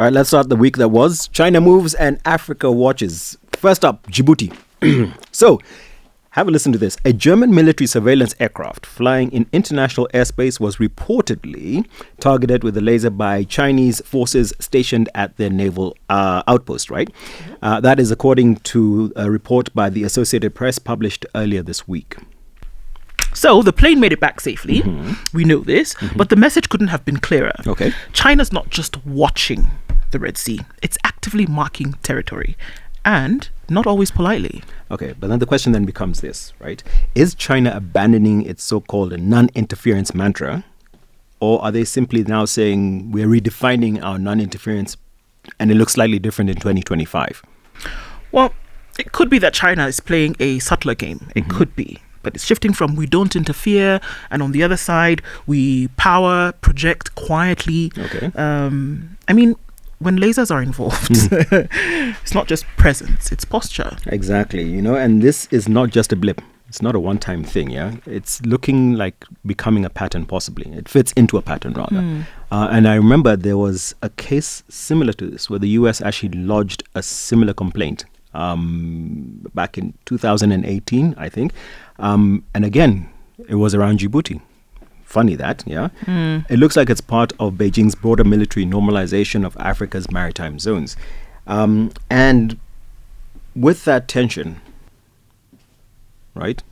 All right, let's start the week that was. China moves and Africa watches. First up, Djibouti. So, have a listen to this. A German military surveillance aircraft flying in international airspace was reportedly targeted with a laser by Chinese forces stationed at their naval outpost, right? That is according to a report by the Associated Press published earlier this week. So the plane made it back safely. We know this, but the message couldn't have been clearer. Okay. China's not just watching the Red Sea. It's actively marking territory, and not always politely. Okay, but then the question then becomes this, right? Is China abandoning its so-called non-interference mantra, or are they simply now saying we're redefining our non-interference and it looks slightly different in 2025? Well, it could be that China is playing a subtler game. It could be. But it's shifting from we don't interfere, and on the other side, we power, project quietly. Okay. I mean, when lasers are involved, it's not just presence, it's posture. Exactly, and this is not just a blip. It's not a one-time thing, yeah? It's looking like becoming a pattern, possibly. It fits into a pattern, rather. And I remember there was a case similar to this where the US actually lodged a similar complaint back in 2018, I think. And again, it was around Djibouti. Funny that, yeah? It looks like it's part of Beijing's broader military normalization of Africa's maritime zones. And with that tension, right,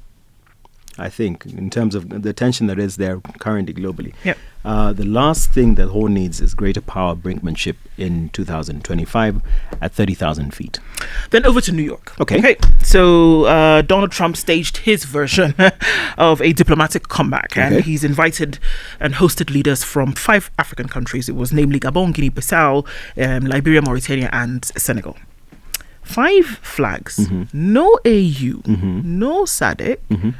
I think, in terms of the tension that is there currently globally, the last thing that whole needs is greater power brinkmanship in 2025 at 30,000 feet. Then over to New York. Okay. So Donald Trump staged his version of a diplomatic comeback, and he's invited and hosted leaders from 5 African countries. It was namely Gabon, Guinea-Bissau, Liberia, Mauritania, and Senegal. 5 flags, no AU, no SADC,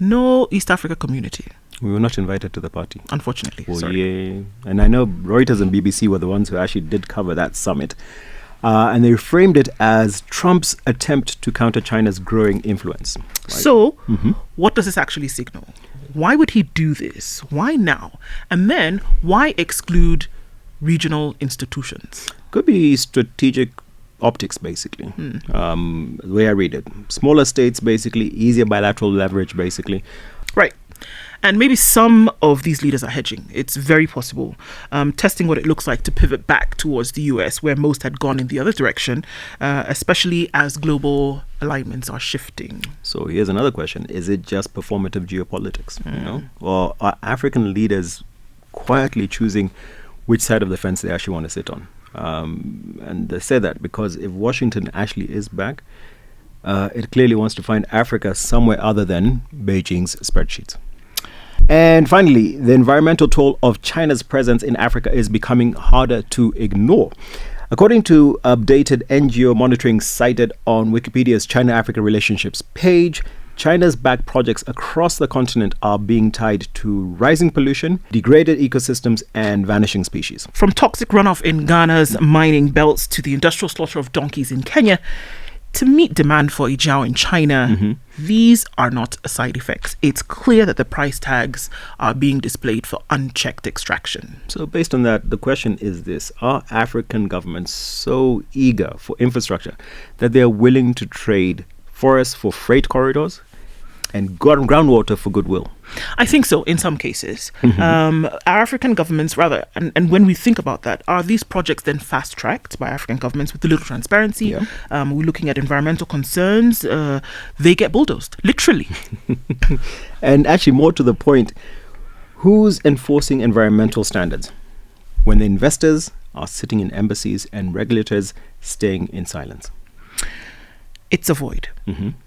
no East Africa Community. We were not invited to the party. Unfortunately. Oh, sorry. yeah. And I know Reuters and BBC were the ones who actually did cover that summit. And they framed it as Trump's attempt to counter China's growing influence. Right? So, what does this actually signal? Why would he do this? Why now? And then, why exclude regional institutions? Could be strategic optics, basically. The way I read it. Smaller states, basically. Easier bilateral leverage, basically. Right. And maybe some of these leaders are hedging. It's very possible. Testing what it looks like to pivot back towards the US, where most had gone in the other direction, especially as global alignments are shifting. So here's another question. Is it just performative geopolitics? Or are African leaders quietly choosing which side of the fence they actually want to sit on? And they say that because if Washington actually is back, it clearly wants to find Africa somewhere other than Beijing's spreadsheets. And finally, the environmental toll of China's presence in Africa is becoming harder to ignore. According to updated NGO monitoring cited on Wikipedia's China-Africa Relationships page, China's backed projects across the continent are being tied to rising pollution, degraded ecosystems, and vanishing species. From toxic runoff in Ghana's mining belts to the industrial slaughter of donkeys in Kenya, to meet demand for Ijao in China, these are not side effects. It's clear that the price tags are being displayed for unchecked extraction. So based on that, the question is this. Are African governments so eager for infrastructure that they are willing to trade forests for freight corridors and groundwater for goodwill? I think so, in some cases. Our African governments, rather, and when we think about that, are these projects then fast-tracked by African governments with a little transparency? We're looking at environmental concerns. They get bulldozed, literally. And actually, more to the point, who's enforcing environmental standards when the investors are sitting in embassies and regulators staying in silence? It's a void.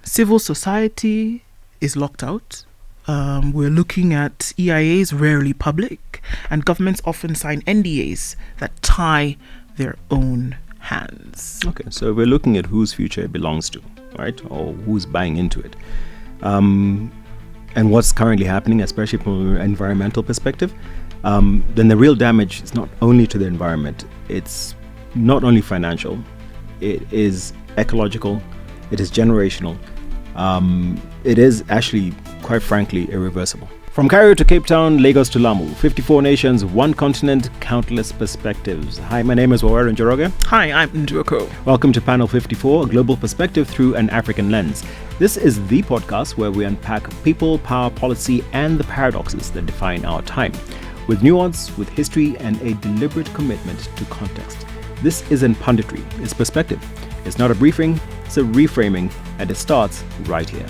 Civil society is locked out. We're looking at EIAs, rarely public, and governments often sign NDAs that tie their own hands. Okay, so we're looking at whose future it belongs to, right? Or who's buying into it. And what's currently happening, especially from an environmental perspective, then the real damage is not only to the environment, it's not only financial, it is ecological, it is generational, it is actually, quite frankly, irreversible. From Cairo to Cape Town, Lagos to Lamu, 54 nations, one continent, countless perspectives. Hi, my name is Wawero Njoroge. Hi, I'm Nduoko. Welcome to Panel 54, a global perspective through an African lens. This is the podcast where we unpack people, power, policy, and the paradoxes that define our time, with nuance, with history, and a deliberate commitment to context. This isn't punditry, it's perspective. It's not a briefing, it's a reframing, and it starts right here.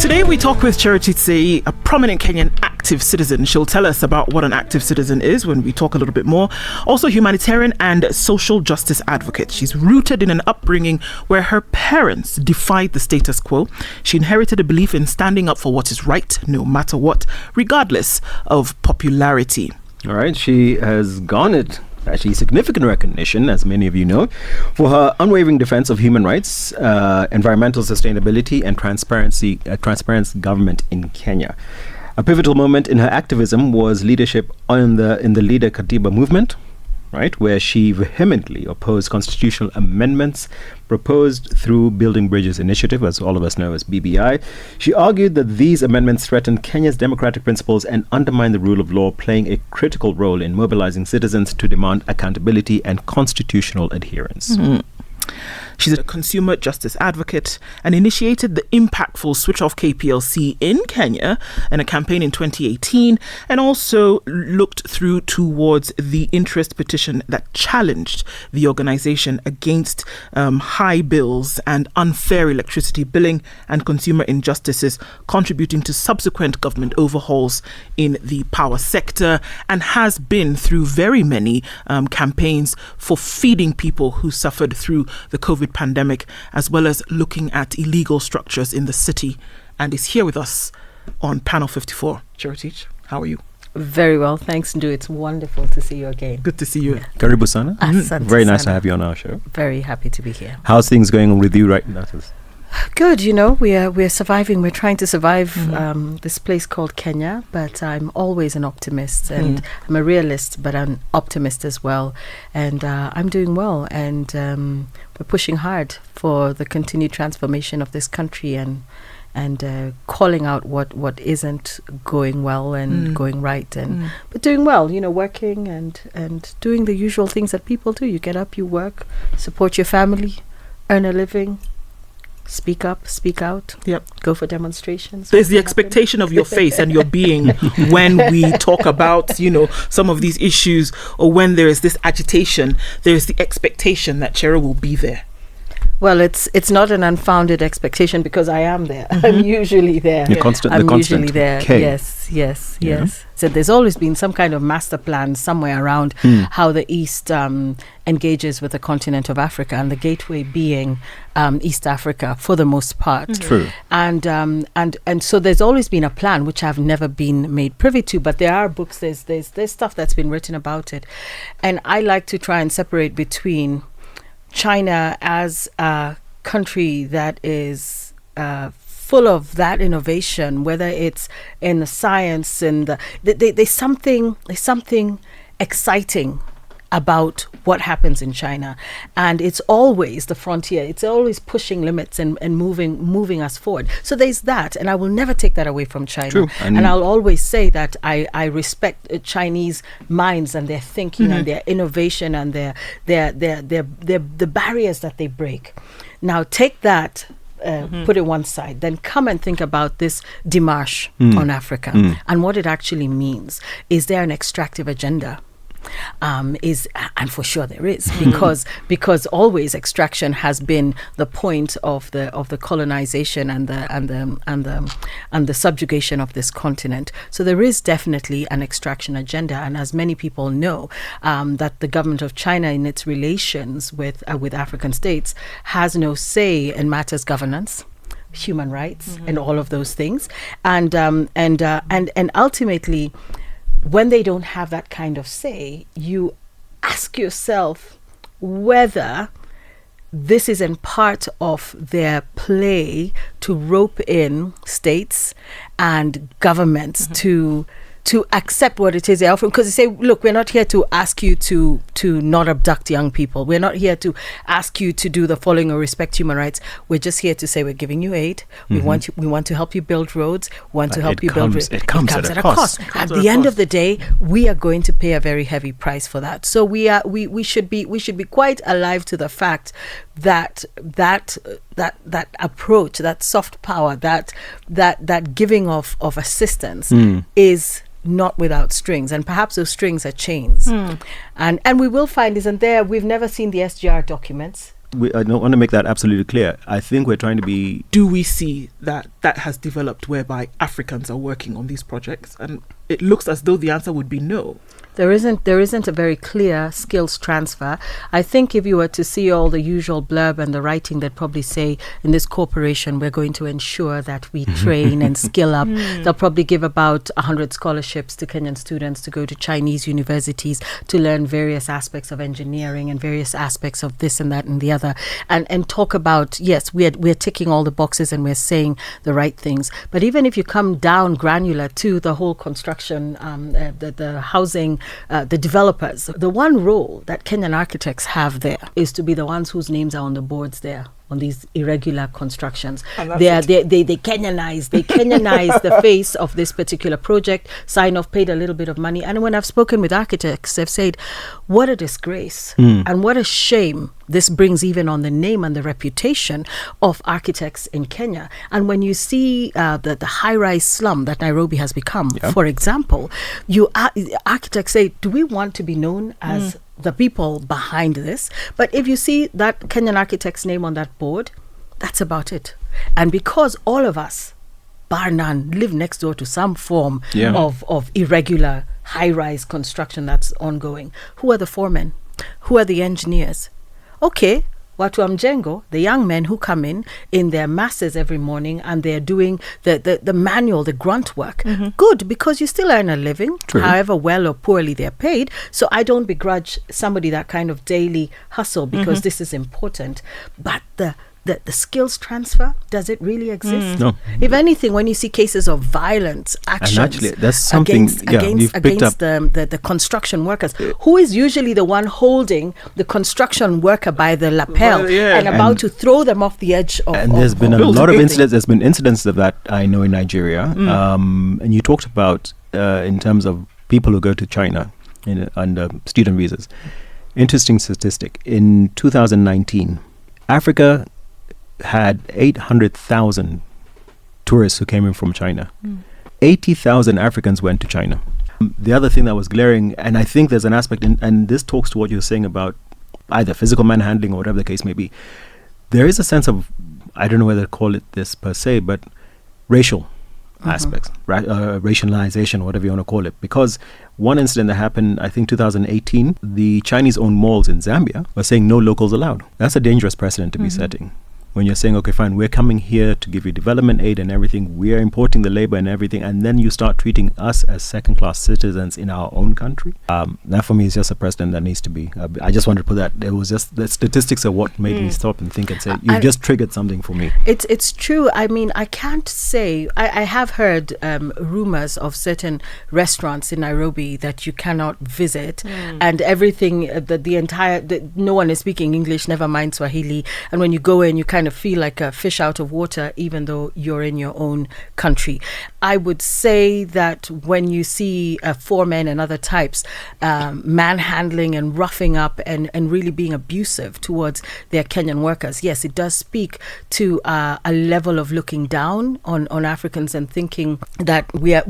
Today we talk with Jerotich Seii, a prominent Kenyan active citizen. She'll tell us about what an active citizen is when we talk a little bit more. Also humanitarian and social justice advocate. She's rooted in an upbringing where her parents defied the status quo. She inherited a belief in standing up for what is right, no matter what, regardless of popularity. All right, she has garnered actually significant recognition, as many of you know, for her unwavering defense of human rights, environmental sustainability, and transparent government in Kenya. A pivotal moment in her activism was leadership in the Leader Katiba movement, right, where she vehemently opposed constitutional amendments proposed through Building Bridges Initiative, as all of us know as BBI. She argued that these amendments threaten Kenya's democratic principles and undermine the rule of law, playing a critical role in mobilizing citizens to demand accountability and constitutional adherence. Mm-hmm. She's a consumer justice advocate and initiated the impactful Switch Off KPLC in Kenya in a campaign in 2018, and also looked through towards the interest petition that challenged the organization against high bills and unfair electricity billing and consumer injustices, contributing to subsequent government overhauls in the power sector, and has been through very many campaigns for feeding people who suffered through the COVID pandemic, as well as looking at illegal structures in the city, and is here with us on Panel 54. Jerotich, how are you? Very well, thanks, Ndu. It's wonderful to see you again. Good to see you. Yeah. Karibu sana. Very nice to have you on our show. Very happy to be here. How's things going on with you right now? Good, you know, we're surviving. We're trying to survive this place called Kenya, but I'm always an optimist, and I'm a realist, but an optimist as well. And I'm doing well, and we're pushing hard for the continued transformation of this country, and calling out what isn't going well and going right, and but doing well, you know, working and doing the usual things that people do. You get up, you work, support your family, earn a living. Speak up, speak out. Yep. Go for demonstrations. There's the expectation of your face and your being when we talk about, you know, some of these issues, or when there is this agitation, there's the expectation that Chero will be there. Well, it's not an unfounded expectation, because I am there. I'm usually there. I'm usually there. K. Yes. So there's always been some kind of master plan somewhere around how the East engages with the continent of Africa, and the gateway being East Africa for the most part. True. And so there's always been a plan, which I've never been made privy to, but there are books, there's stuff that's been written about it. And I like to try and separate between China as a country that is full of that innovation, whether it's in the science and there's something exciting about what happens in China, and it's always the frontier. It's always pushing limits and moving us forward. So there's that, and I will never take that away from China. True. And I'll always say that I respect Chinese minds and their thinking and their innovation and the barriers that they break. Now take that. Put it one side, then come and think about this démarche on Africa and what it actually means. Is there an extractive agenda? And for sure there is, because always extraction has been the point of the colonization and the subjugation of this continent. So there is definitely an extraction agenda, and as many people know, that the government of China in its relations with African states has no say in matters governance, human rights, and all of those things, and ultimately, when they don't have that kind of say, you ask yourself whether this is in part of their play to rope in states and governments to to accept what it is they're offering, because they say, look, we're not here to ask you to not abduct young people. We're not here to ask you to do the following or respect human rights. We're just here to say we're giving you aid. We want to help you build roads. We want to help you build. It comes at a cost. At the end of the day, we are going to pay a very heavy price for that. So we should be quite alive to the fact that approach, that soft power, that giving of assistance is not without strings, and perhaps those strings are chains. And we will find, isn't there? We've never seen the SGR documents. I don't want to make that absolutely clear. I think we're trying to be... Do we see that has developed whereby Africans are working on these projects? And it looks as though the answer would be no. There isn't a very clear skills transfer. I think if you were to see all the usual blurb and the writing, they'd probably say, in this corporation, we're going to ensure that we train and skill up. They'll probably give about 100 scholarships to Kenyan students to go to Chinese universities to learn various aspects of engineering and various aspects of this and that and the other. And talk about, yes, we're ticking all the boxes and we're saying the right things. But even if you come down granular to the whole construction, the housing, the developers, the one role that Kenyan architects have there is to be the ones whose names are on the boards there on these irregular constructions. They Kenyanize the face of this particular project, sign off, paid a little bit of money. And when I've spoken with architects, they've said, what a disgrace and what a shame this brings even on the name and the reputation of architects in Kenya. And when you see the high-rise slum that Nairobi has become, for example, architects say, do we want to be known as the people behind this? But if you see that Kenyan architect's name on that board, that's about it. And because all of us, bar none, live next door to some form of irregular high-rise construction that's ongoing, who are the foremen? Who are the engineers? Okay, watu wa mjengo, the young men who come in their masses every morning, and they're doing the manual, the grunt work. Good, because you still earn a living, however well or poorly they're paid. So I don't begrudge somebody that kind of daily hustle, because this is important. But the skills transfer, does it really exist? No. If anything, when you see cases of violent actions, and actually, that's something against the construction workers, who is usually the one holding the construction worker by the lapel and about to throw them off the edge of. And there's been a lot of incidents. There's been incidents of that I know in Nigeria. And you talked about in terms of people who go to China under student visas. Interesting statistic: in 2019, Africa had 800,000 tourists who came in from China. 80,000 Africans went to China. The other thing that was glaring, and I think there's an aspect, and this talks to what you're saying about either physical manhandling or whatever the case may be, there is a sense of, I don't know whether to call it this per se, but racial aspects, racialization, whatever you want to call it. Because one incident that happened, I think 2018, the Chinese-owned malls in Zambia were saying no locals allowed. That's a dangerous precedent to be setting. When you're saying, okay, fine, we're coming here to give you development aid and everything, we're importing the labor and everything, and then you start treating us as second-class citizens in our own country. That for me is just a precedent that needs to be. I just wanted to put that. It was just the statistics are what made me stop and think and say, you've just triggered something for me. It's true. I mean, I can't say. I have heard rumors of certain restaurants in Nairobi that you cannot visit, and everything, no one is speaking English, never mind Swahili, and when you go in, you kind of feel like a fish out of water, even though you're in your own country. I would say that when you see foremen and other types manhandling and roughing up and really being abusive towards their Kenyan workers, yes, it does speak to a level of looking down on Africans and thinking that we're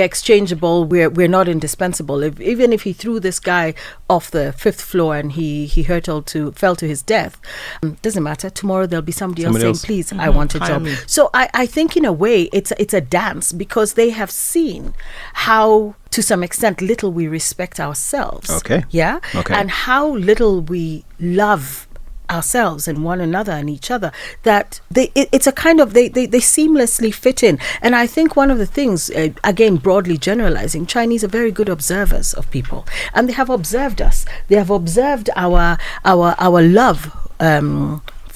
exchangeable, we're not indispensable. Even if he threw this guy off the 5th floor and he fell to his death, doesn't matter. Tomorrow there'll be somebody else saying, please, I want a job. So I think in a way it's a dance, because they have seen how, to some extent, little we respect ourselves. Okay. Yeah. Okay. And how little we love ourselves and one another and each other, that it's a kind of they seamlessly fit in. And I think one of the things, again broadly generalizing, Chinese are very good observers of people, and they have observed us. They have observed our love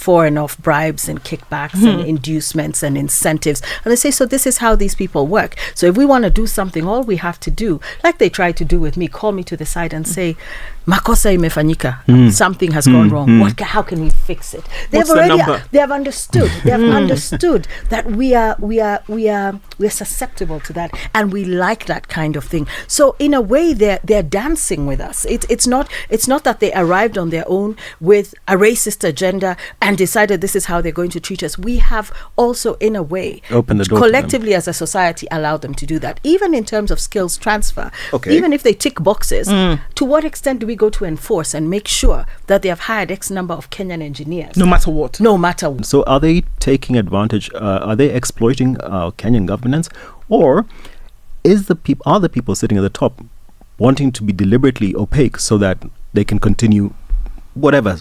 for and off bribes and kickbacks and inducements and incentives. And they say, so this is how these people work. So if we want to do something, all we have to do, like they tried to do with me, call me to the side and say, makosa imefanyika, something has gone wrong. How can we fix it? They have understood that we're susceptible to that, and we like that kind of thing. So in a way, they're dancing with us. It's not that they arrived on their own with a racist agenda and decided this is how they're going to treat us. We have also, in a way, open the door collectively as a society, allowed them to do that, even in terms of skills transfer. Even if they tick boxes, to what extent do we go to enforce and make sure that they have hired X number of Kenyan engineers? No matter what. So are they taking advantage? Are they exploiting Kenyan governance, or are the people sitting at the top wanting to be deliberately opaque so that they can continue whatever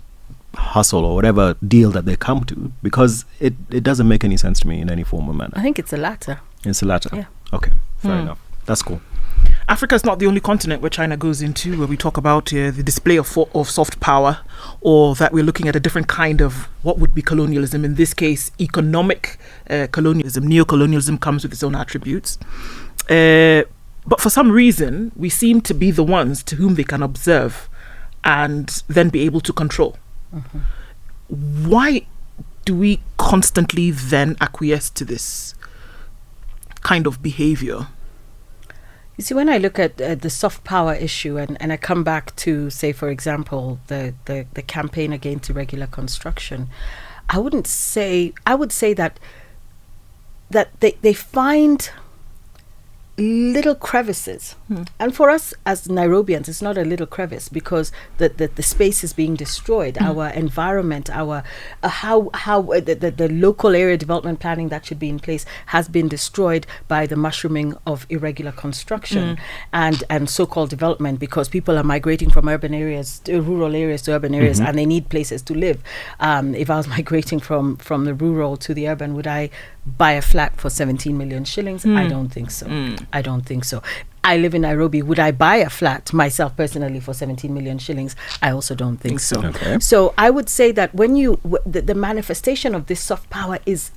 hustle or whatever deal that they come to? Because it doesn't make any sense to me in any form or manner. I think it's the latter. It's the latter. Yeah. Okay, fair enough. That's cool. Africa is not the only continent where China goes into, where we talk about the display of soft power, or that we're looking at a different kind of what would be colonialism. In this case, economic colonialism. Neo-colonialism comes with its own attributes. But for some reason, we seem to be the ones to whom they can observe and then be able to control. Why do we constantly then acquiesce to this kind of behavior? You see, when I look at the soft power issue, and I come back to, say, for example, the campaign against irregular construction, I would say that they find little crevices, and for us as Nairobians, it's not a little crevice, because the space is being destroyed. Our environment, our the local area development planning that should be in place has been destroyed by the mushrooming of irregular construction and so-called development, because people are migrating from urban areas to rural areas to urban areas, and they need places to live. If I was migrating from the rural to the urban, would I buy a flat for 17 million shillings? I don't think so. I don't think so. I live in Nairobi. Would I buy a flat myself personally for 17 million shillings? I also don't think so. Okay. So I would say that when the manifestation of this soft power is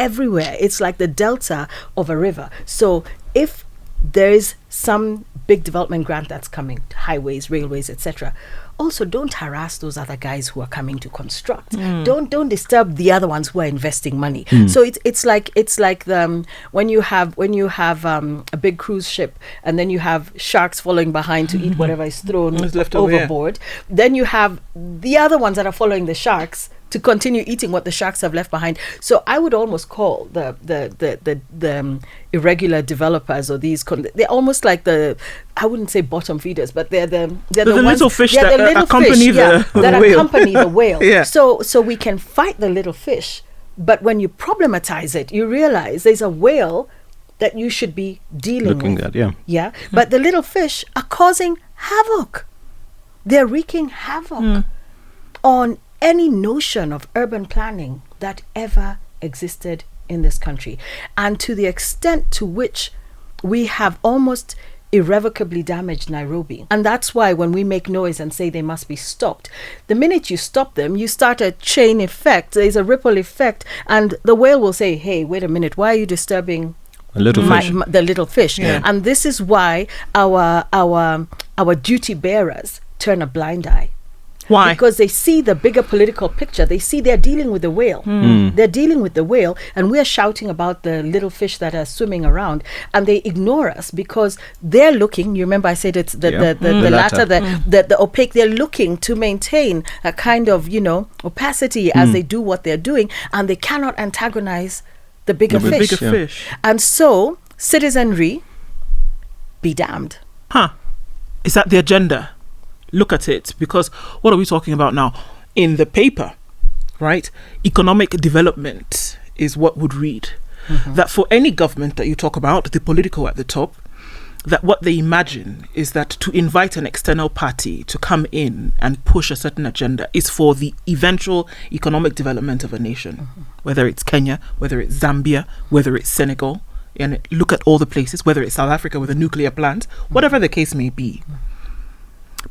everywhere. It's like the delta of a river. So if there is some big development grant that's coming, highways, railways, etc., also don't harass those other guys who are coming to construct. Don't disturb the other ones who are investing money. So it's like when you have a big cruise ship, and then you have sharks following behind to eat whatever is thrown overboard. Then you have the other ones that are following the sharks to continue eating what the sharks have left behind. So I would almost call the irregular developers, or they're almost like I wouldn't say bottom feeders, but they're the little fish that accompany the whale. Yeah. So we can fight the little fish, but when you problematize it, you realize there's a whale that you should be looking at. Yeah. But the little fish are causing havoc. They're wreaking havoc on any notion of urban planning that ever existed in this country. And to the extent to which we have almost irrevocably damaged Nairobi. And that's why when we make noise and say they must be stopped, the minute you stop them, you start a chain effect. There's a ripple effect, and the whale will say, hey, wait a minute, why are you disturbing the little fish? Yeah. And this is why our duty bearers turn a blind eye. Why? Because they see the bigger political picture. They see they're dealing with the whale. They're dealing with the whale, and we're shouting about the little fish that are swimming around, and they ignore us because they're looking. You remember I said it's the latter, the opaque. They're looking to maintain a kind of opacity as they do what they're doing, and they cannot antagonize the bigger fish. And so citizenry, be damned. Is that the agenda? Look at it, because what are we talking about now? In the paper, right? Economic development is what would read. That for any government that you talk about, the political at the top, that what they imagine is that to invite an external party to come in and push a certain agenda is for the eventual economic development of a nation, whether it's Kenya, whether it's Zambia, whether it's Senegal, and look at all the places, whether it's South Africa with a nuclear plant, whatever the case may be.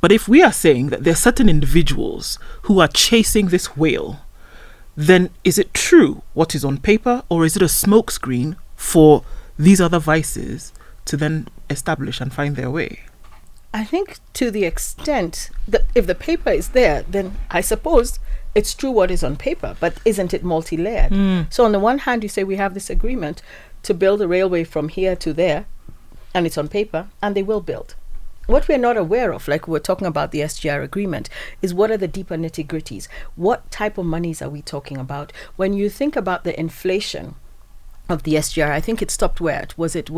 But if we are saying that there are certain individuals who are chasing this whale then is it true what is on paper, or is it a smokescreen for these other vices to then establish and find their way? I think to the extent that if the paper is there, then I suppose it's true what is on paper, but isn't it multi-layered? So on the one hand, you say we have this agreement to build a railway from here to there, and it's on paper, and they will build. What we're not aware of, like we're talking about the SGR agreement, is what are the deeper nitty-gritties? What type of monies are we talking about? When you think about the inflation of the SGR, I think it stopped where? Was it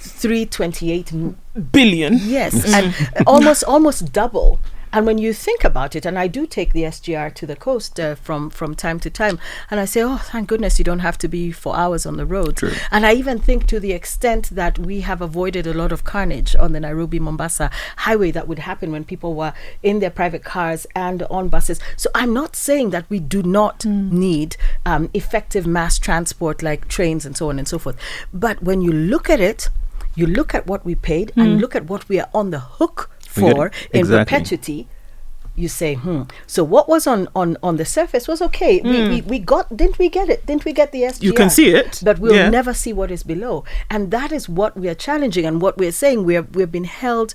328 billion? Yes, and almost double. And when you think about it, and I do take the SGR to the coast from time to time, and I say, oh, thank goodness you don't have to be for hours on the road. True. And I even think to the extent that we have avoided a lot of carnage on the Nairobi-Mombasa highway that would happen when people were in their private cars and on buses. So I'm not saying that we do not need effective mass transport like trains and so on and so forth. But when you look at it, you look at what we paid and look at what we are on the hook for in perpetuity, you say, so what was on the surface was okay. We got, didn't we get it? Didn't we get the SGR? You can see it. But we'll never see what is below. And that is what we are challenging and what we're saying. We've been held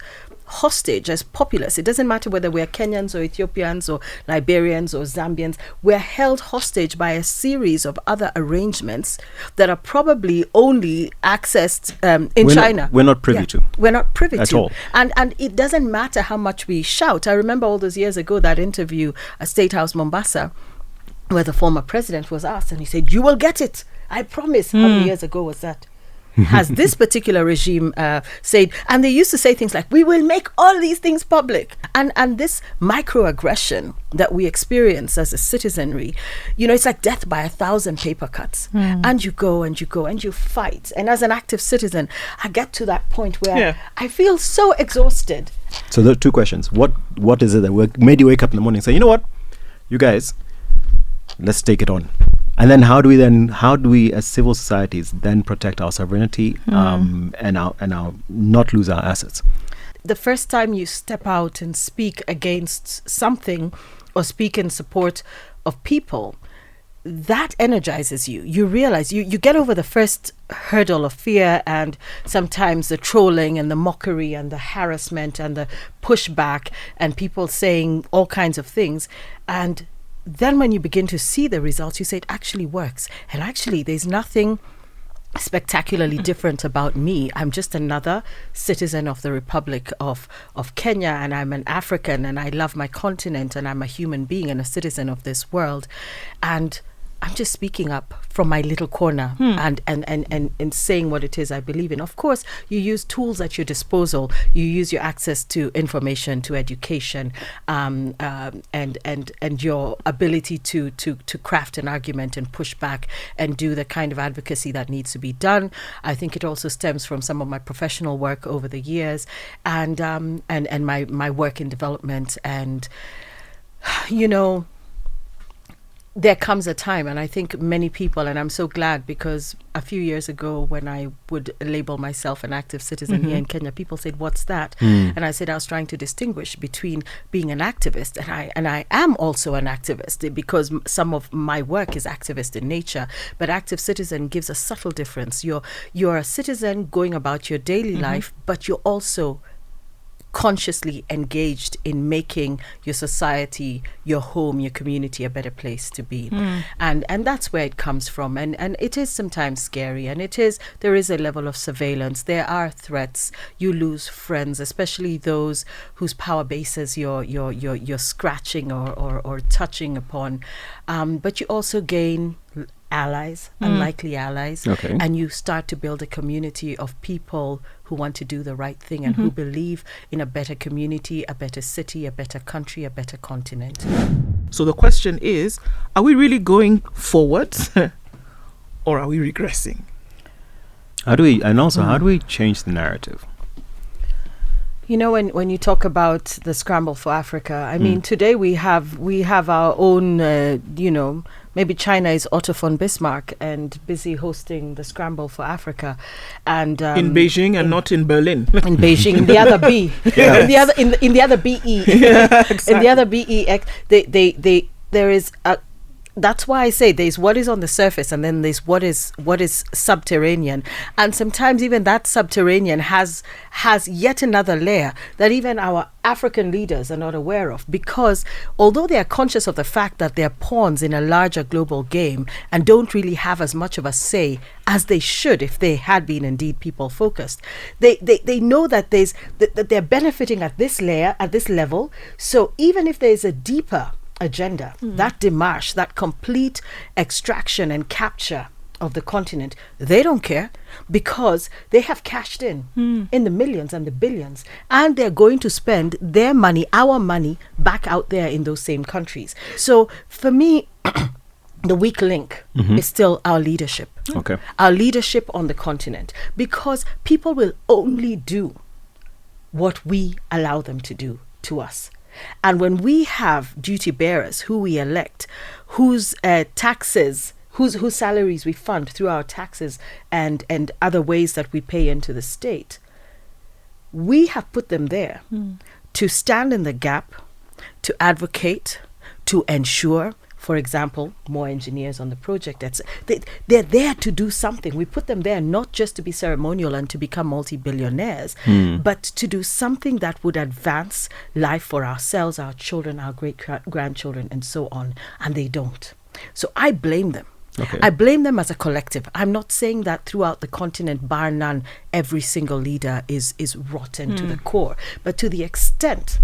hostage as populace. It doesn't matter whether we're Kenyans or Ethiopians or Liberians or Zambians. We're held hostage by a series of other arrangements that are probably only accessed in China. We're not privy to. We're not privy at to. all. And it doesn't matter how much we shout. I remember all those years ago that interview at State House Mombasa where the former president was asked and he said, you will get it. I promise. How many years ago was that? Has this particular regime said, and they used to say things like, we will make all these things public. And this microaggression that we experience as a citizenry, it's like death by 1,000 paper cuts. And you go and you go and you fight. And as an active citizen, I get to that point where I feel so exhausted. So there are two questions. What is it that made you wake up in the morning and say, you know what, you guys, let's take it on? And then how do we as civil societies then protect our sovereignty and our not lose our assets? The first time you step out and speak against something or speak in support of people, that energizes you. You realize you get over the first hurdle of fear and sometimes the trolling and the mockery and the harassment and the pushback and people saying all kinds of things. And then when you begin to see the results, you say it actually works. And actually, there's nothing spectacularly different about me. I'm just another citizen of the Republic of Kenya, and I'm an African, and I love my continent, and I'm a human being and a citizen of this world. And I'm just speaking up from my little corner and saying what it is I believe in. Of course, you use tools at your disposal. You use your access to information, to education, and your ability to craft an argument and push back and do the kind of advocacy that needs to be done. I think it also stems from some of my professional work over the years and my work in development. And there comes a time, and I think many people, and I'm so glad because a few years ago when I would label myself an active citizen here in Kenya, people said, what's that? And I said I was trying to distinguish between being an activist, and I am also an activist because some of my work is activist in nature, but active citizen gives a subtle difference. You're a citizen going about your daily life, but you're also consciously engaged in making your society, your home, your community a better place to be. And that's where it comes from. And it is sometimes scary, and there is a level of surveillance. There are threats. You lose friends, especially those whose power bases you're scratching or touching upon. But you also gain allies, unlikely allies, and you start to build a community of people who want to do the right thing and who believe in a better community, a better city, a better country, a better continent. So the question is, are we really going forward or are we regressing? How do we change the narrative? When you talk about the Scramble for Africa, I mean, today we have our own, maybe China is Otto von Bismarck and busy hosting the Scramble for Africa, and in Beijing and not in Berlin. In Beijing, in the other B, in the other BE, exactly. in the other BEX, there is That's why I say there's what is on the surface, and then there's what is subterranean, and sometimes even that subterranean has yet another layer that even our African leaders are not aware of, because although they are conscious of the fact that they're pawns in a larger global game and don't really have as much of a say as they should if they had been indeed people focused, they know that that they're benefiting at this layer, at this level. So even if there's a deeper agenda, that démarche, that complete extraction and capture of the continent, they don't care, because they have cashed in the millions and the billions, and they're going to spend their money, our money, back out there in those same countries. So for me, the weak link is still our leadership. Okay. Our leadership on the continent, because people will only do what we allow them to do to us. And when we have duty bearers who we elect, whose taxes, whose salaries we fund through our taxes and other ways that we pay into the state, we have put them there to stand in the gap, to advocate, to ensure, for example, more engineers on the project. They're there to do something. We put them there not just to be ceremonial and to become multi-billionaires, but to do something that would advance life for ourselves, our children, our great-grandchildren, and so on. And they don't. So I blame them. Okay. I blame them as a collective. I'm not saying that throughout the continent, bar none, every single leader is rotten to the core. But to the extent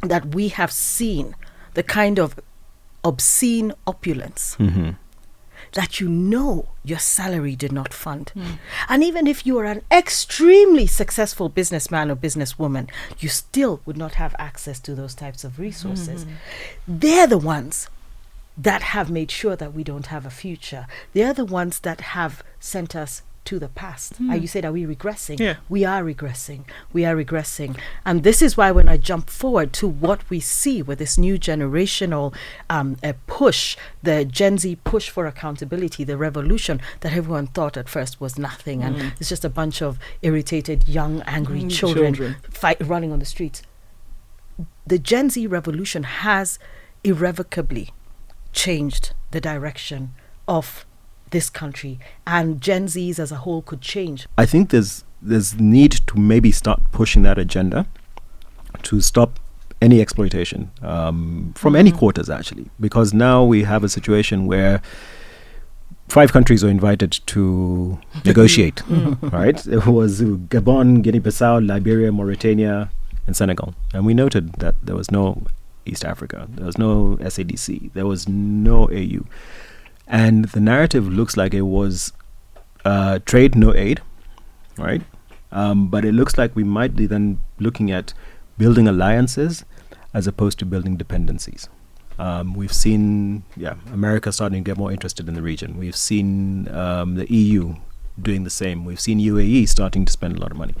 that we have seen the kind of obscene opulence that your salary did not fund. And even if you are an extremely successful businessman or businesswoman, you still would not have access to those types of resources. They're the ones that have made sure that we don't have a future. They're the ones that have sent us to the past. You said, are we regressing? Yeah. We are regressing. We are regressing. And this is why when I jump forward to what we see with this new generational push, the Gen Z push for accountability, the revolution that everyone thought at first was nothing. And it's just a bunch of irritated, young, angry children running on the streets. The Gen Z revolution has irrevocably changed the direction of this country, and Gen Zs as a whole could change. I think there's need to maybe start pushing that agenda to stop any exploitation from any quarters, actually, because now we have a situation where 5 countries are invited to negotiate. Right? It was Gabon, Guinea-Bissau, Liberia, Mauritania, and Senegal, and we noted that there was no East Africa, there was no SADC, there was no AU. And the narrative looks like it was trade, no aid, right? But it looks like we might be then looking at building alliances as opposed to building dependencies. We've seen, America starting to get more interested in the region. We've seen the EU doing the same. We've seen UAE starting to spend a lot of money.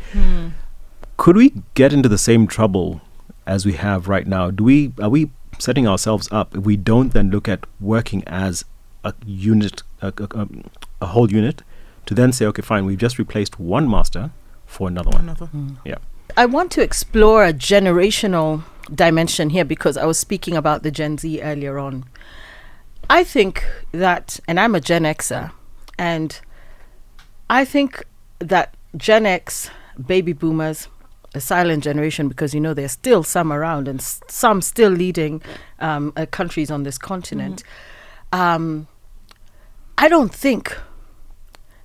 Could we get into the same trouble as we have right now? Are we setting ourselves up if we don't then look at working as a unit, a whole unit, to then say, okay, fine, we've just replaced one master for another one. Yeah. I want to explore a generational dimension here, because I was speaking about the Gen Z earlier on. I think that, and I'm a Gen Xer, and I think that Gen X, baby boomers, a silent generation, because there's still some around and some still leading countries on this continent. I don't think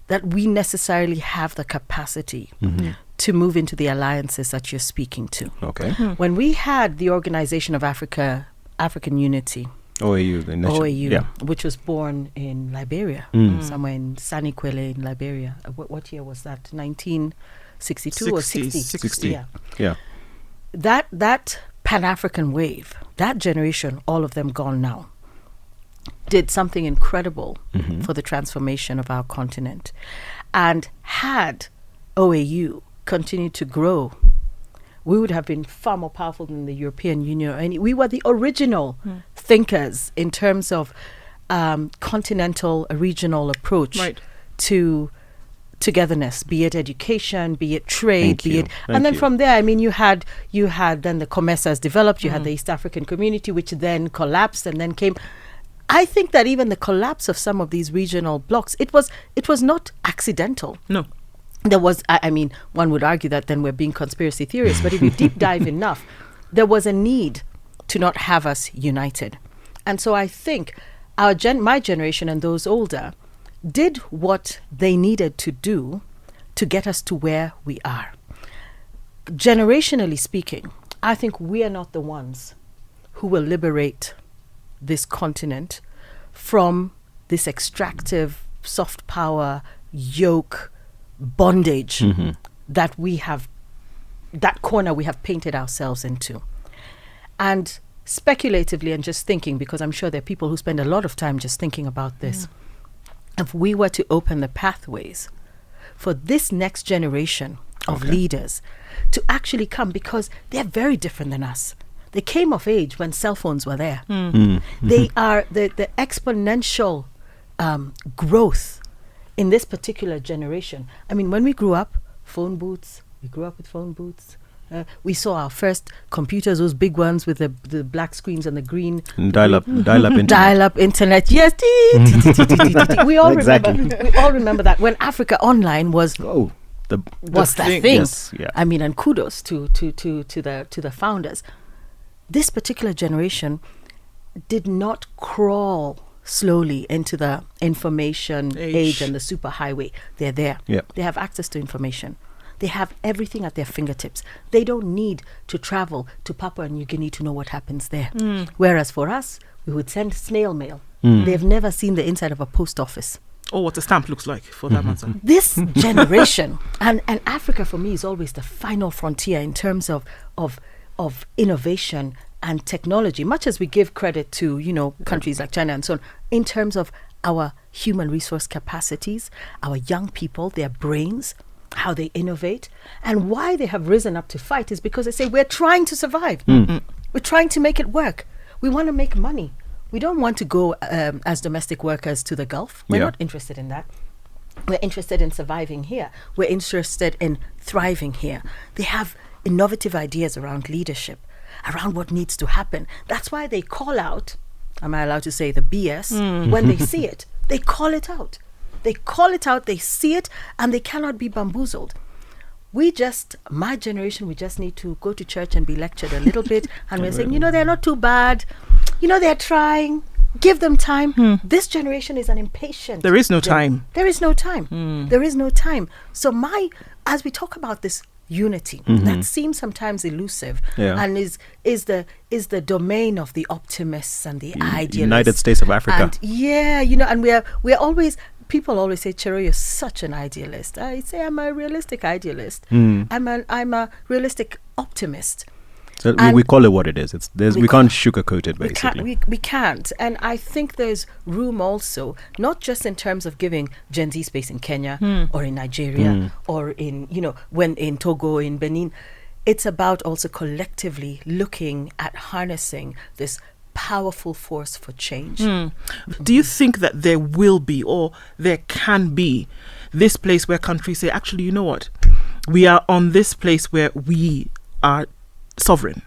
that we necessarily have the capacity to move into the alliances that you're speaking to. Okay. When we had the Organization of African Unity, OAU, which was born in Liberia, somewhere in Saniquele in Liberia. What year was that? 1962 or 60? 60. Yeah. That Pan-African wave, that generation, all of them gone now, did something incredible for the transformation of our continent. And had OAU continued to grow, we would have been far more powerful than the European Union. And we were the original thinkers in terms of continental, regional approach to togetherness, be it education, be it trade, and then from there, you had then the COMESAs developed, you had the East African Community, which then collapsed and then came. I think that even the collapse of some of these regional blocs, it was not accidental. No. There was, I mean, one would argue that then we're being conspiracy theorists, but if you deep dive enough, there was a need to not have us united. And so I think my generation and those older did what they needed to do to get us to where we are. Generationally speaking, I think we are not the ones who will liberate this continent from this extractive, soft power, yoke, bondage that we have, that corner we have painted ourselves into. And speculatively and just thinking, because I'm sure there are people who spend a lot of time just thinking about this, if we were to open the pathways for this next generation of leaders to actually come, because they're very different than us. They came of age when cell phones were there. They are the exponential growth in this particular generation. I mean, when we grew up, phone booths, we grew up with phone booths. We saw our first computers, those big ones with the black screens and the green. Dial-up internet. Dial-up internet, yes. We all remember that when Africa Online was the thing. Yes, yeah. I mean, and kudos to the founders. This particular generation did not crawl slowly into the information age and the superhighway. They're there. Yep. They have access to information. They have everything at their fingertips. They don't need to travel to Papua New Guinea to know what happens there. Whereas for us, we would send snail mail. They've never seen the inside of a post office. Or what a stamp looks like, for that matter. This generation, and Africa for me is always the final frontier in terms of innovation and technology, much as we give credit to, countries like China and so on, in terms of our human resource capacities, our young people, their brains, how they innovate, and why they have risen up to fight is because they say, we're trying to survive. We're trying to make it work. We want to make money. We don't want to go as domestic workers to the Gulf. We're not interested in that. We're interested in surviving here. We're interested in thriving here. They have innovative ideas around leadership, around what needs to happen. That's why they call out, am I allowed to say the BS, when they see it. They call it out. They call it out, they see it, and they cannot be bamboozled. My generation, we just need to go to church and be lectured a little bit, and we're saying, they're not too bad. They're trying. Give them time. This generation is an impatient. There is no time. There is no time. There is no time. So as we talk about this unity that seems sometimes elusive and is the domain of the optimists and the idealists. United States of Africa. And and we're always, people always say, Chero, you're such an idealist. I say I'm a realistic idealist. I'm a realistic optimist. So we call it what it is. We can't sugarcoat it, basically. We can't. And I think there's room also, not just in terms of giving Gen Z space in Kenya or in Nigeria or in, when in Togo, in Benin. It's about also collectively looking at harnessing this powerful force for change. Do you think that there will be, or there can be, this place where countries say, actually, you know what? We are on this place where we are sovereign,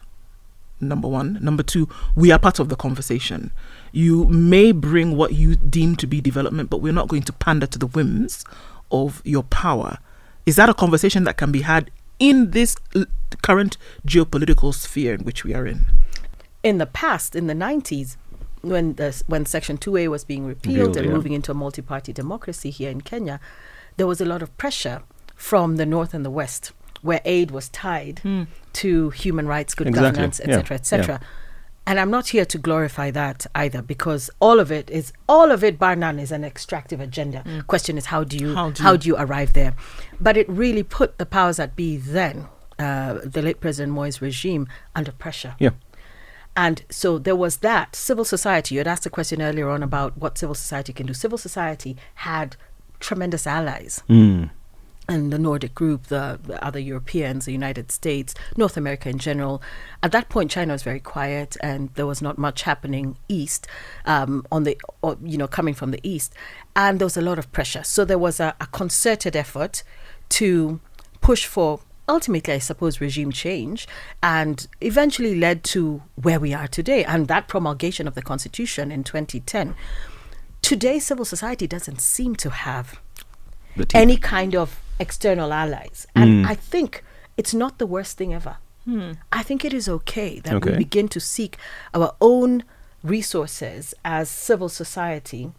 number one. Number two, we are part of the conversation. You may bring what you deem to be development, but we're not going to pander to the whims of your power. Is that a conversation that can be had in this current geopolitical sphere in which we are in? In the past, in the 90s, when Section 2A was being repealed and moving into a multi-party democracy here in Kenya, there was a lot of pressure from the North and the West, where aid was tied to human rights, good governance, etc., etc. And I'm not here to glorify that either, because all of it, bar none, is an extractive agenda. Question is, how do you arrive there? But it really put the powers that be then, the late President Moi's regime, under pressure. And so there was that. Civil society, you had asked a question earlier on about what civil society can do. Civil society had tremendous allies. And the Nordic group, the other Europeans, the United States, North America in general. At that point, China was very quiet, and there was not much happening east, coming from the east, and there was a lot of pressure. So there was a concerted effort to push for ultimately, I suppose, regime change, and eventually led to where we are today, and that promulgation of the Constitution in 2010. Today, civil society doesn't seem to have any kind of external allies. And I think it's not the worst thing ever. I think it is okay that we begin to seek our own resources as civil society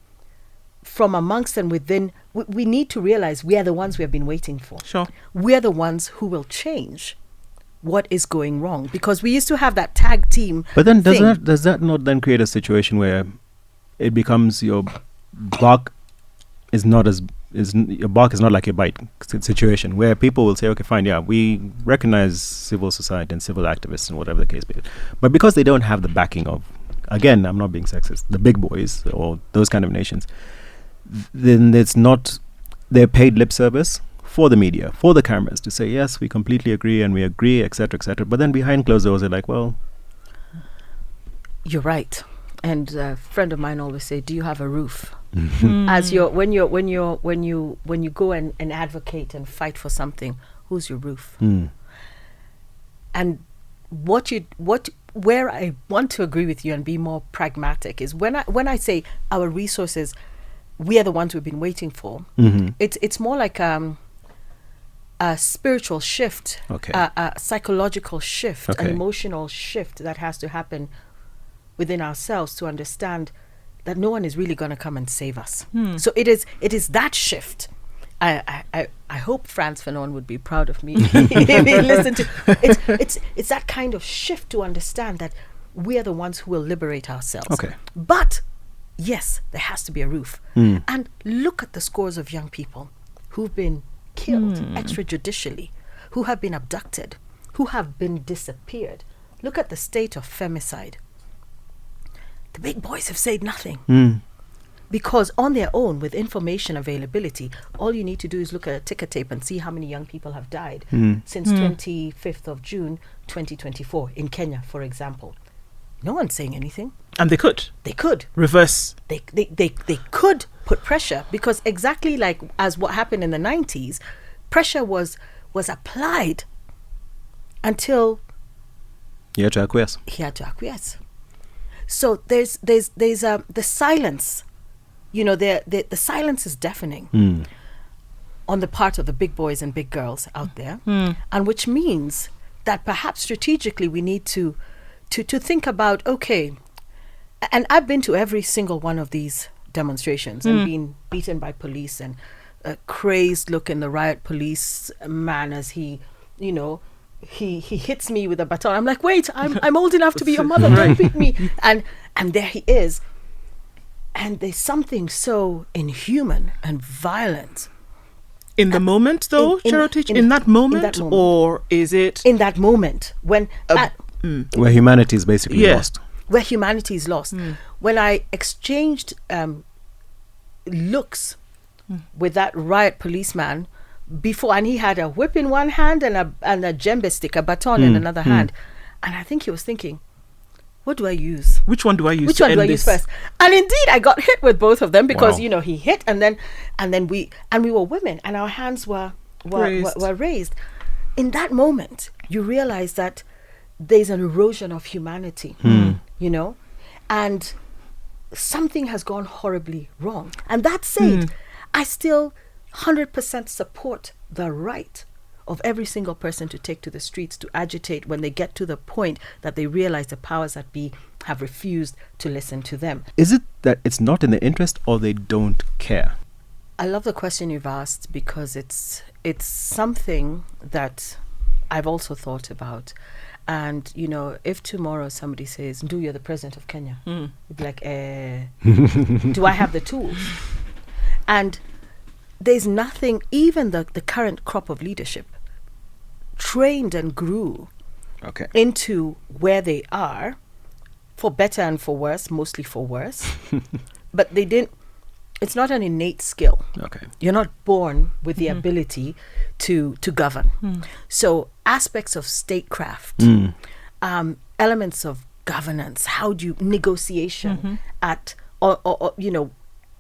from amongst and within. We need to realize we are the ones we have been waiting for. Sure. We are the ones who will change what is going wrong, because we used to have that tag team. But then does that not then create a situation where it becomes your bark is not your bark is not like your bite situation, where people will say, okay, fine, yeah, we recognize civil society and civil activists and whatever the case may be, but because they don't have the backing of, again, I'm not being sexist, the big boys or those kind of nations, then it's not, they're paid lip service for the media, for the cameras, to say, yes, we completely agree and we agree, etc., etc. But then behind closed doors, they're like, well, you're right. And a friend of mine always say, do you have a roof? As when you go and advocate and fight for something, who's your roof? And where I want to agree with you and be more pragmatic is when I say our resources, we are the ones we've been waiting for. It's more like a spiritual shift, a psychological shift, an emotional shift that has to happen within ourselves to understand that no one is really going to come and save us. So it is that shift. I hope Frantz Fanon would be proud of me if he listened to it's that kind of shift to understand that we are the ones who will liberate ourselves. But yes, there has to be a roof. And look at the scores of young people who've been killed extrajudicially, who have been abducted, who have been disappeared. Look at the state of femicide. The big boys have said nothing. Because on their own, with information availability, all you need to do is look at a ticker tape and see how many young people have died since 25th of June 2024 in Kenya, for example. No one's saying anything. And they could. They could. Reverse. They could put pressure, because exactly like as what happened in the 90s, pressure was applied until he had to acquiesce. So there's the silence, the silence is deafening on the part of the big boys and big girls out there, and which means that perhaps strategically we need to think about, okay, and I've been to every single one of these demonstrations and been beaten by police, and a crazed look in the riot police man as he hits me with a baton. I'm like, wait, I'm old enough to be your mother. Don't beat me. And there he is. And there's something so inhuman and violent. In the moment, though, Jerotich? In that moment? Or is it... In that moment, when... where humanity is basically lost. Where humanity is lost. When I exchanged looks with that riot policeman before, and he had a whip in one hand and a djembe stick, a baton in another hand, and I think he was thinking, what do I use? Which one do I use? Which one do I use first? And indeed, I got hit with both of them because he hit, and then we were women, and our hands were raised. In that moment, you realize that there's an erosion of humanity, and something has gone horribly wrong. And that said, I still 100% support the right of every single person to take to the streets to agitate when they get to the point that they realize the powers that be have refused to listen to them. Is it that it's not in their interest, or they don't care? I love the question you've asked, because it's something that I've also thought about. And, if tomorrow somebody says, "Do you're the president of Kenya?" You'd be like, do I have the tools? And there's nothing, even the current crop of leadership trained and grew into where they are, for better and for worse, mostly for worse. But they didn't, it's not an innate skill. You're not born with the ability to govern. So aspects of statecraft, elements of governance, how do you negotiation at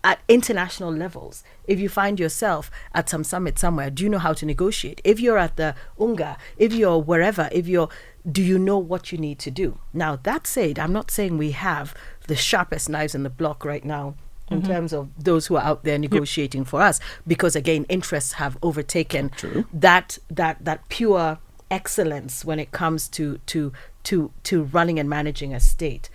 at international levels, if you find yourself at some summit somewhere, do you know how to negotiate? If you're at the UNGA, if you're wherever, do you know what you need to do? Now, that said, I'm not saying we have the sharpest knives in the block right now in terms of those who are out there negotiating for us, because again, interests have overtaken that pure excellence when it comes to running and managing a state.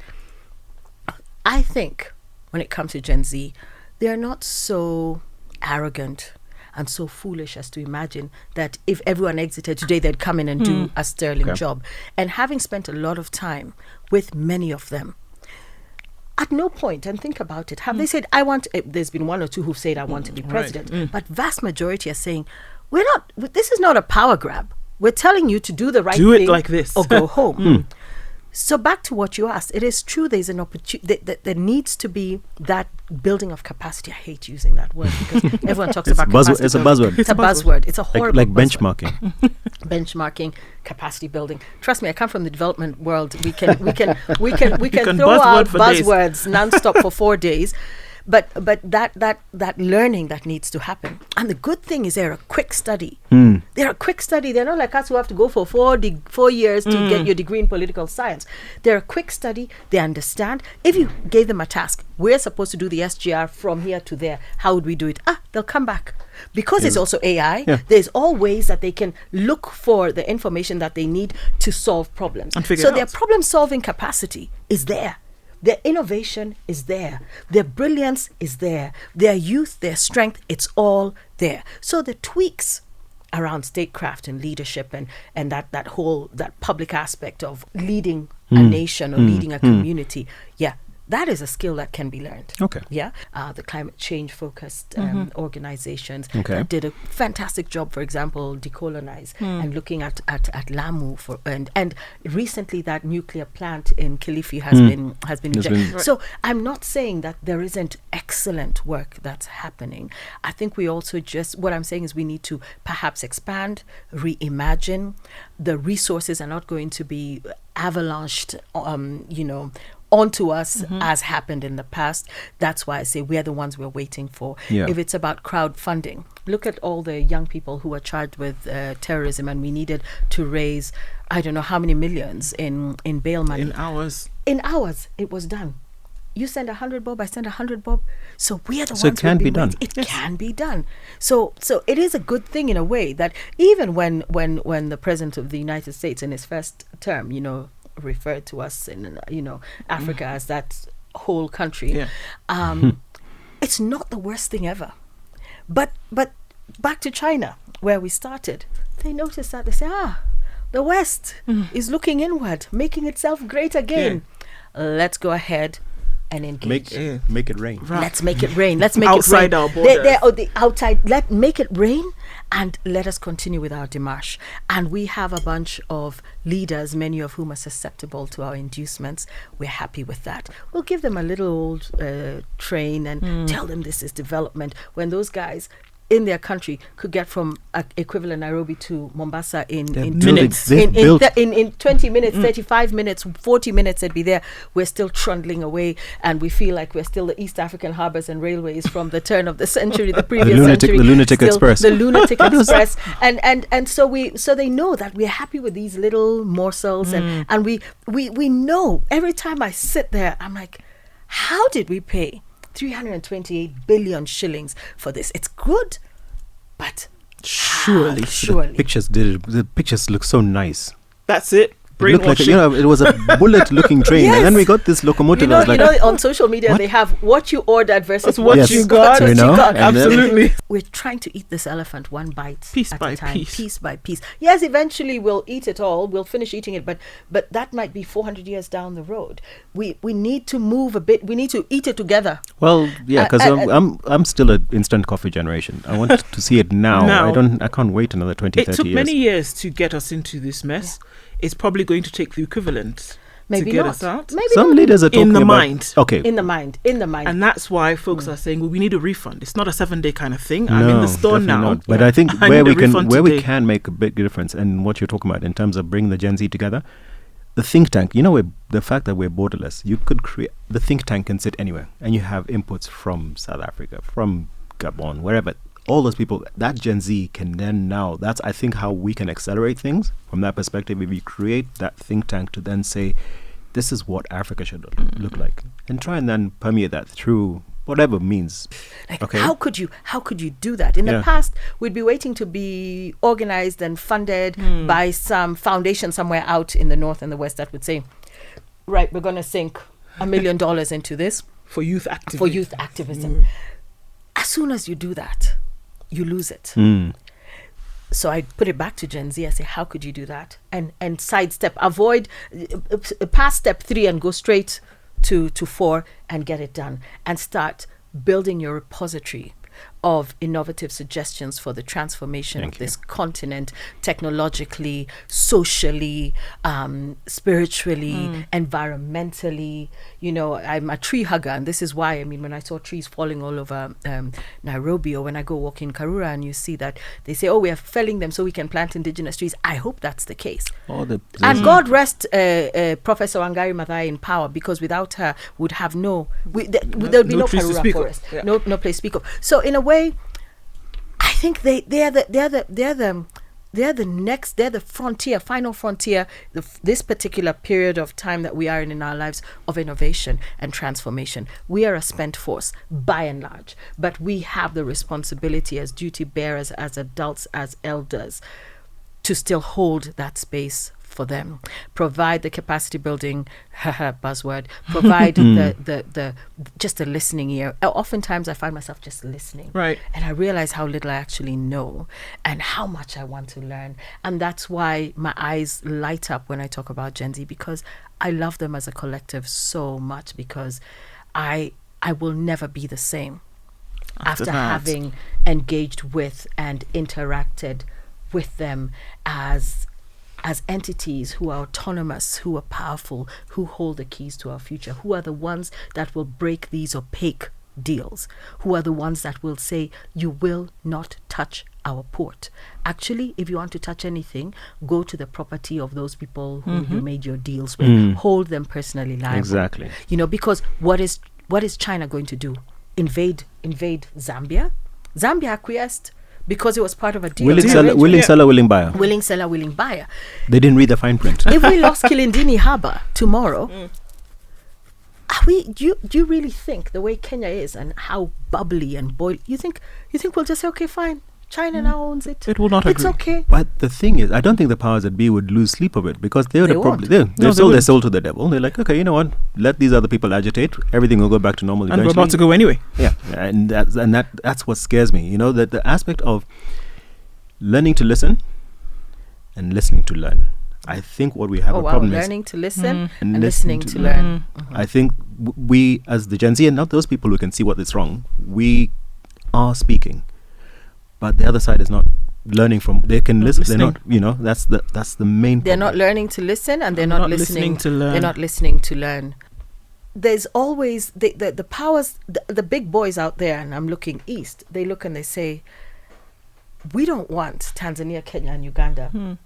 I think when it comes to Gen Z, they're not so arrogant and so foolish as to imagine that if everyone exited today, they'd come in and do a sterling job. And having spent a lot of time with many of them, at no point, and think about it, have they said, there's been one or two who've said, I want to be president, but vast majority are saying, this is not a power grab. We're telling you to do the right thing. Do it like this. Or go home. So back to what you asked, it is true there's an opportunity, there needs to be that building of capacity. I hate using that word because everyone talks about capacity. It's a buzzword. It's a buzzword. It's a horrible like buzzword. benchmarking. Benchmarking, capacity building. Trust me, I come from the development world. We can throw out buzzwords nonstop for 4 days. But that learning that needs to happen. And the good thing is they're a quick study. They're a quick study. They're not like us who have to go for 4 years to get your degree in political science. They're a quick study. They understand. If you gave them a task, we're supposed to do the SGR from here to there. How would we do it? They'll come back. Because it's also AI, there's all ways that they can look for the information that they need to solve problems. And figure it out. Their problem-solving capacity is there. Their innovation is there. Their brilliance is there. Their youth, their strength, it's all there. So the tweaks around statecraft and leadership and that public aspect of leading a nation or leading a community, that is a skill that can be learned. Okay. Yeah. The climate change focused organizations that did a fantastic job, for example, Decolonize and looking at Lamu and recently that nuclear plant in Kilifi has been rejected. So I'm not saying that there isn't excellent work that's happening. I think we also what I'm saying is we need to perhaps expand, reimagine. The resources are not going to be avalanched, onto us as happened in the past. That's why I say we're the ones we're waiting for. If it's about crowdfunding, look at all the young people who were charged with terrorism, and we needed to raise I don't know how many millions in bail money. In hours it was done. You send 100 bob, I send 100 bob. So we are the ones. So it can be done. It can be done. So it is a good thing in a way that even when the President of the United States in his first term, referred to us in Africa as that whole country. It's not the worst thing ever. But back to China where we started, they noticed that. They say, the West is looking inward, making itself great again. Let's go ahead and engage. Make it rain. Right. Let's make it rain. Let's make outside it rain. Our borders. The outside. Let make it rain, and let us continue with our démarche. And we have a bunch of leaders, many of whom are susceptible to our inducements. We're happy with that. We'll give them a little old train and tell them this is development. When those guys in their country could get from equivalent Nairobi to Mombasa in minutes. In 20 minutes, 35 minutes, 40 minutes, they'd be there. We're still trundling away, and we feel like we're still the East African harbours and railways from the turn of the century, the previous century. The Lunatic Express. The Lunatic Express. And so they know that we're happy with these little morsels, and we know every time I sit there, I'm like, how did we pay 328 billion shillings for this? It's good, but surely. The pictures look so nice. That's it. It looked like it was a bullet-looking train, and then we got this locomotive. On social media, what? They have what you ordered versus what you got. Absolutely. We're trying to eat this elephant one bite piece at by a time, piece. piece by piece. Yes, eventually we'll eat it all. We'll finish eating it, but that might be 400 years down the road. We need to move a bit. We need to eat it together. Well, yeah, because I'm still an instant coffee generation. I want to see it now. I can't wait another 20, 30 years. It took many years to get us into this mess. Yeah. It's probably going to take the equivalent to get us out. Maybe some not. leaders are talking in the about, mind. Okay. In the mind. And that's why folks are saying, well, we need a refund. It's not a 7-day kind of thing. I'm in the store now. Not. But I think where we can make a big difference, and what you're talking about in terms of bringing the Gen Z together, the think tank, the fact that we're borderless, you could create, the think tank can sit anywhere, and you have inputs from South Africa, from Gabon, wherever. All those people, that Gen Z can then now, that's, I think, how we can accelerate things from that perspective. If we create that think tank to then say, this is what Africa should look like, and try and then permeate that through whatever means. Like, how could you do that? In the past, we'd be waiting to be organized and funded by some foundation somewhere out in the north and the west that would say, right, we're going to sink $1 million into this for youth activism. As soon as you do that, you lose it. So I put it back to Gen Z. I say, how could you do that? And sidestep, avoid, past step 3 and go straight to 4 and get it done. And start building your repository of innovative suggestions for the transformation of this continent, technologically, socially, spiritually, environmentally. I'm a tree hugger, and this is why, when I saw trees falling all over Nairobi, or when I go walk in Karura and you see that they say, we are felling them so we can plant indigenous trees. I hope that's the case. And God rest Professor Wangari Maathai in power, because without her, would have there would be no Karura forest, no place to speak of. So in a way, I think they're the final frontier, this particular period of time that we are in our lives of innovation and transformation. We are a spent force by and large, but we have the responsibility as duty bearers, as adults, as elders, to still hold that space for them, provide the capacity building buzzword, provide the just a listening ear. Oftentimes I find myself just listening, right, and I realize how little I actually know and how much I want to learn. And that's why my eyes light up when I talk about Gen Z, because I love them as a collective so much, because I will never be the same after having engaged with and interacted with them as entities who are autonomous, who are powerful, who hold the keys to our future, who are the ones that will break these opaque deals, who are the ones that will say, you will not touch our port. Actually, if you want to touch anything, go to the property of those people who you made your deals with. Hold them personally liable. Exactly. Because what is China going to do? Invade Zambia? Zambia acquiesced because it was part of a deal. Willing seller, willing buyer. Willing seller, willing buyer. They didn't read the fine print. If we lost Kilindini Harbour tomorrow, do you really think the way Kenya is and how bubbly and boiling, you think we'll just say, okay, fine, China now owns it. It will not It's agree. okay. But the thing is, I don't think the powers that be would lose sleep of it, because they would probably they've sold their soul to the devil. They're like, okay, you know what? Let these other people agitate. Everything will go back to normal. And we're about to go anyway. Yeah, and that's what scares me. That the aspect of learning to listen and listening to learn. I think what we have a problem is learning to listen and listening to learn. I think we, as the Gen Z, and not those people who can see what is wrong, we are speaking, but the other side is not learning from. They can listen. They're not. That's the main. They're not learning to listen, and they're not listening to learn. They're not listening to learn. There's always the powers, the big boys out there, and I'm looking east. They look and they say, we don't want Tanzania, Kenya, and Uganda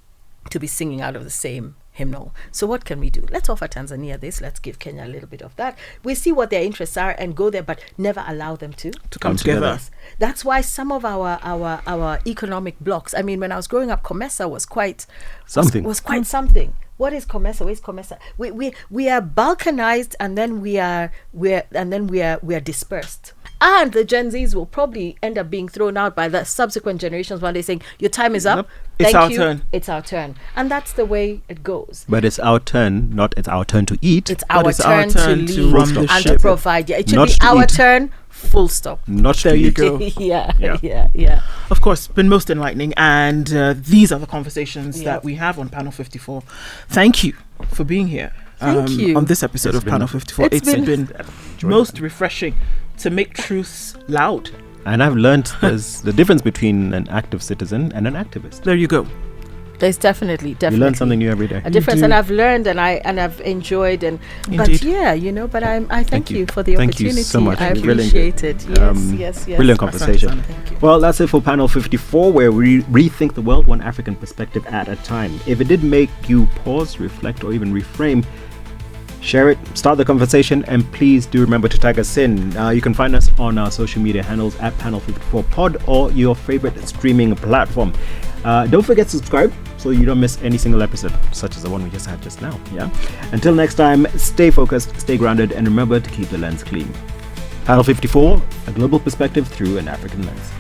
to be singing out of the same hymnal. So what can we do? Let's offer Tanzania this. Let's give Kenya a little bit of that. We see what their interests are and go there, but never allow them to come together. Yes. That's why some of our economic blocks. I mean, when I was growing up, COMESA was quite something. Was quite something. What is COMESA? Where is COMESA? We are balkanized, and then we are dispersed. And the Gen Zs will probably end up being thrown out by the subsequent generations one day, saying, your time is up. It's our turn. It's our turn. And that's the way it goes. But it's our turn, not it's our turn to eat. It's our turn to lead run the and ship. to provide. Yeah, it should be our turn, full stop. Not there you go. Yeah. Of course, it's been most enlightening. And these are the conversations that we have on Panel 54. Thank you for being here. Thank you. On this episode of Panel 54. It's been most refreshing to make truths loud. And I've learned there's the difference between an active citizen and an activist. There you go. There's definitely You learn something new every day. a difference, and I've learned, and I've enjoyed, and but Indeed. yeah, but I thank you for the Thank you opportunity. so much. I It was really appreciate it. Yes. Brilliant conversation. Thank you. Well, that's it for panel 54, where we rethink the world one African perspective at a time. If it did make you pause, reflect, or even reframe, share it, start the conversation, and please do remember to tag us in. You can find us on our social media handles at panel54pod or your favorite streaming platform. Don't forget to subscribe so you don't miss any single episode, such as the one we just had just now. Yeah. Until next time, stay focused, stay grounded, and remember to keep the lens clean. Panel 54, a global perspective through an African lens.